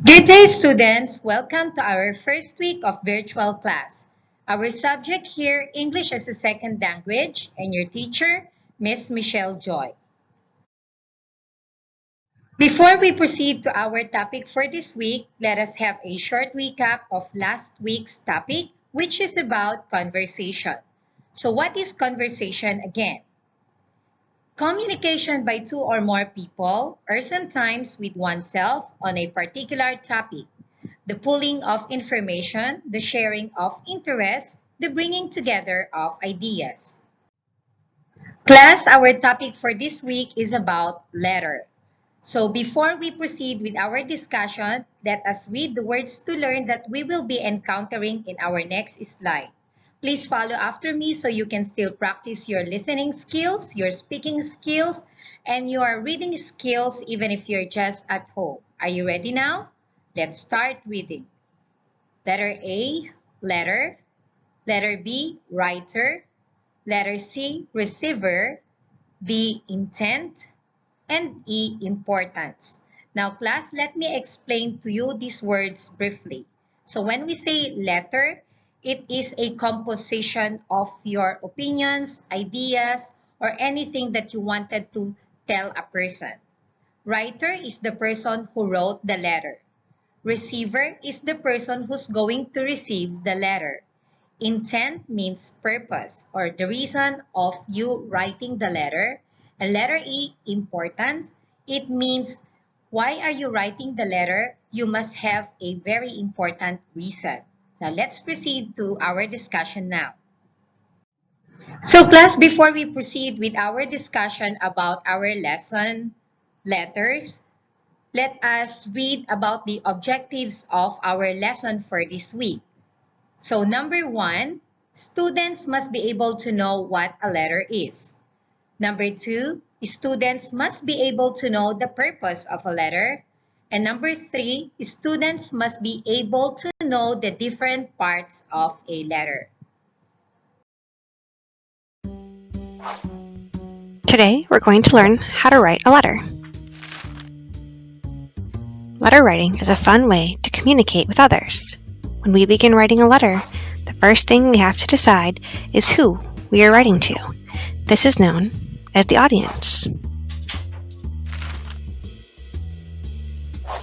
Good day, students! Welcome to our first week of virtual class. Our subject here, English as a Second Language, and your teacher, Miss Michelle Joy. Before we proceed to our topic for this week, let us have a short recap of last week's topic, which is about conversation. So what is conversation again? Communication by two or more people, or sometimes with oneself on a particular topic. The pooling of information, the sharing of interests, the bringing together of ideas. Class, our topic for this week is about letter. So before we proceed with our discussion, let us read the words to learn that we will be encountering in our next slide. Please follow after me so you can still practice your listening skills, your speaking skills, and your reading skills even if you're just at home. Are you ready now? Let's start reading. Letter A, letter. Letter B, writer. Letter C, receiver. D, intent. And E, importance. Now, class, let me explain to you these words briefly. So when we say letter, it is a composition of your opinions, ideas, or anything that you wanted to tell a person. Writer is the person who wrote the letter. Receiver is the person who's going to receive the letter. Intent means purpose or the reason of you writing the letter. And letter E, importance, it means why are you writing the letter? You must have a very important reason. Now let's proceed to our discussion now. So class, before we proceed with our discussion about our lesson letters, let us read about the objectives of our lesson for this week. So number 1, students must be able to know what a letter is. Number 2, students must be able to know the purpose of a letter. And number 3, students must be able to know the different parts of a letter. Today, we're going to learn how to write a letter. Letter writing is a fun way to communicate with others. When we begin writing a letter, the first thing we have to decide is who we are writing to. This is known as the audience.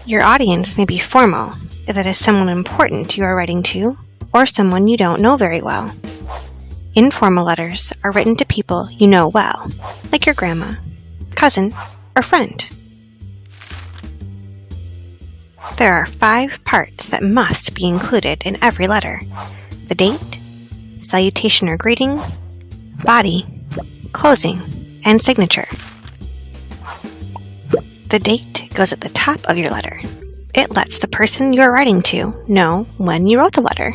Your audience may be formal if it is someone important you are writing to or someone you don't know very well. Informal letters are written to people you know well, like your grandma, cousin, or friend. There are 5 parts that must be included in every letter: the date, salutation or greeting, body, closing, and signature. The date goes at the top of your letter. It lets the person you are writing to know when you wrote the letter.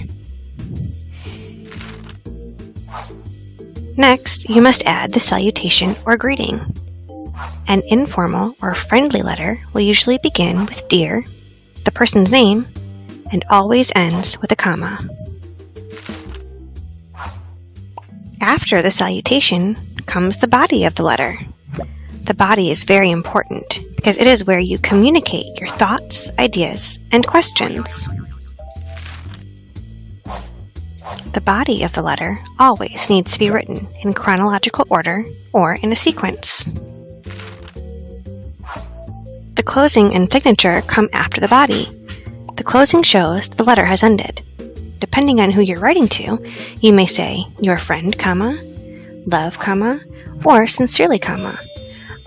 Next, you must add the salutation or greeting. An informal or friendly letter will usually begin with dear, the person's name, and always ends with a comma. After the salutation comes the body of the letter. The body is very important because it is where you communicate your thoughts, ideas, and questions. The body of the letter always needs to be written in chronological order or in a sequence. The closing and signature come after the body. The closing shows the letter has ended. Depending on who you're writing to, you may say your friend, comma, love, comma, or sincerely, comma.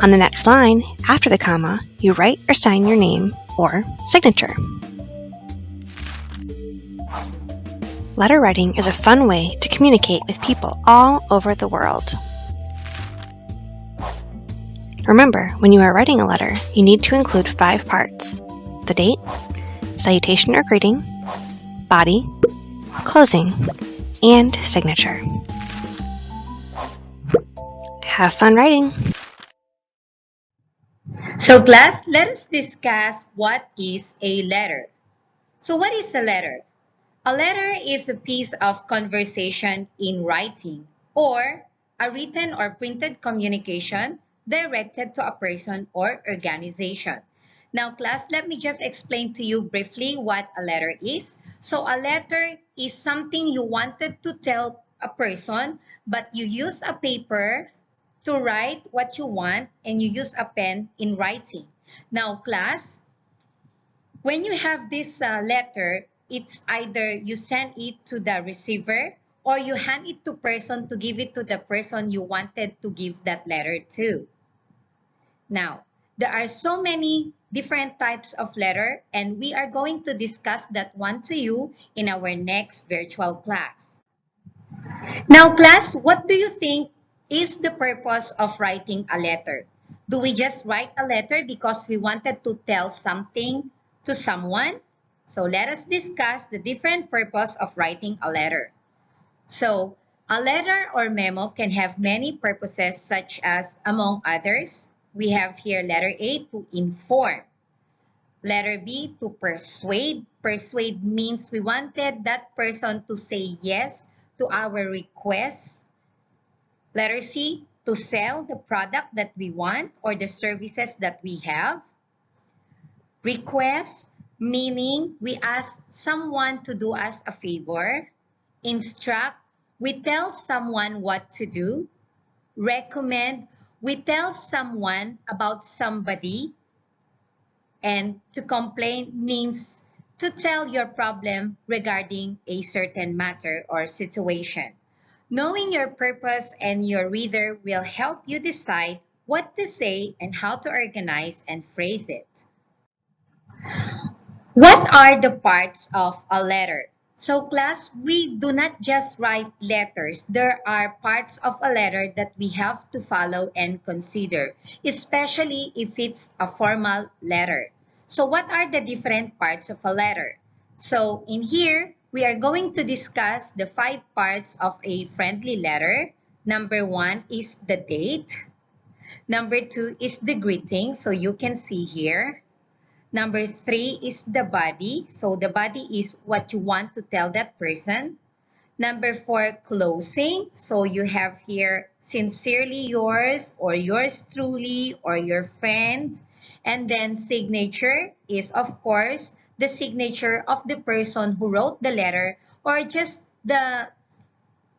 On the next line, after the comma, you write or sign your name or signature. Letter writing is a fun way to communicate with people all over the world. Remember, when you are writing a letter, you need to include 5 parts: the date, salutation or greeting, body, closing, and signature. Have fun writing! So class, let us discuss what is a letter. So what is a letter? A letter is a piece of conversation in writing or a written or printed communication directed to a person or organization. Now, class, let me just explain to you briefly what a letter is. So a letter is something you wanted to tell a person, but you use a paper to write what you want and you use a pen in writing. Now, class, when you have this letter, it's either you send it to the receiver or you hand it to person to give it to the person you wanted to give that letter to. Now, there are so many different types of letter and we are going to discuss that one to you in our next virtual class. Now, class, what do you think is the purpose of writing a letter? Do we just write a letter because we wanted to tell something to someone? So let us discuss the different purpose of writing a letter. So, a letter or memo can have many purposes such as, among others, we have here letter A, to inform. Letter B, to persuade. Persuade means we wanted that person to say yes to our request. Letter C, to sell the product that we want or the services that we have. Request, meaning we ask someone to do us a favor. Instruct, we tell someone what to do. Recommend, we tell someone about somebody. And to complain means to tell your problem regarding a certain matter or situation. Knowing your purpose and your reader will help you decide what to say and how to organize and phrase it. What are the parts of a letter? So class, we do not just write letters. There are parts of a letter that we have to follow and consider, especially if it's a formal letter. So what are the different parts of a letter? So in here, we are going to discuss the 5 parts of a friendly letter. Number 1 is the date. Number 2 is the greeting. So you can see here. Number 3 is the body. So the body is what you want to tell that person. Number 4, closing. So you have here sincerely yours or yours truly or your friend. And then signature is of course the signature of the person who wrote the letter or just the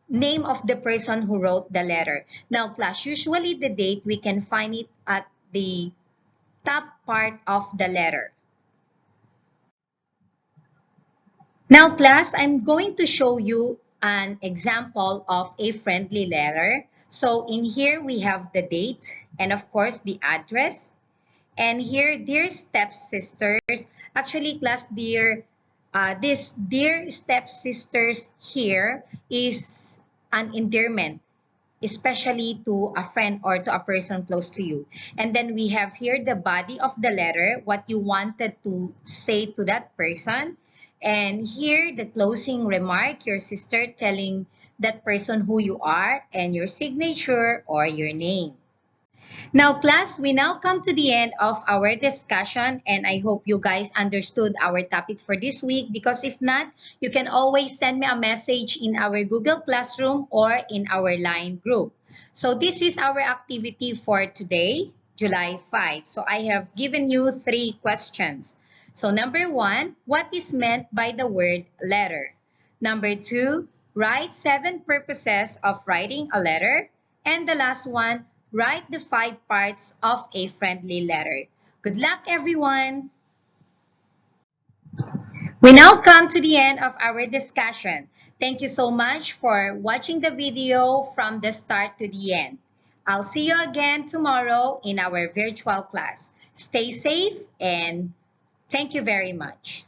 name of the person who wrote the letter. Now class, usually the date we can find it at the top part of the letter. Now class, I'm going to show you an example of a friendly letter. So in here we have the date and of course the address. And here, dear stepsisters, actually class, this dear stepsisters here is an endearment, especially to a friend or to a person close to you. And then we have here the body of the letter, what you wanted to say to that person. And here the closing remark, your sister telling that person who you are and your signature or your name. Now, class, we now come to the end of our discussion and I hope you guys understood our topic for this week because if not, you can always send me a message in our Google Classroom or in our line group. So this is our activity for today, July 5. So I have given you 3 questions. So number 1, what is meant by the word letter? Number 2, write 7 purposes of writing a letter. And the last one, write the 5 parts of a friendly letter. Good luck, everyone! We now come to the end of our discussion. Thank you so much for watching the video from the start to the end. I'll see you again tomorrow in our virtual class. Stay safe and thank you very much.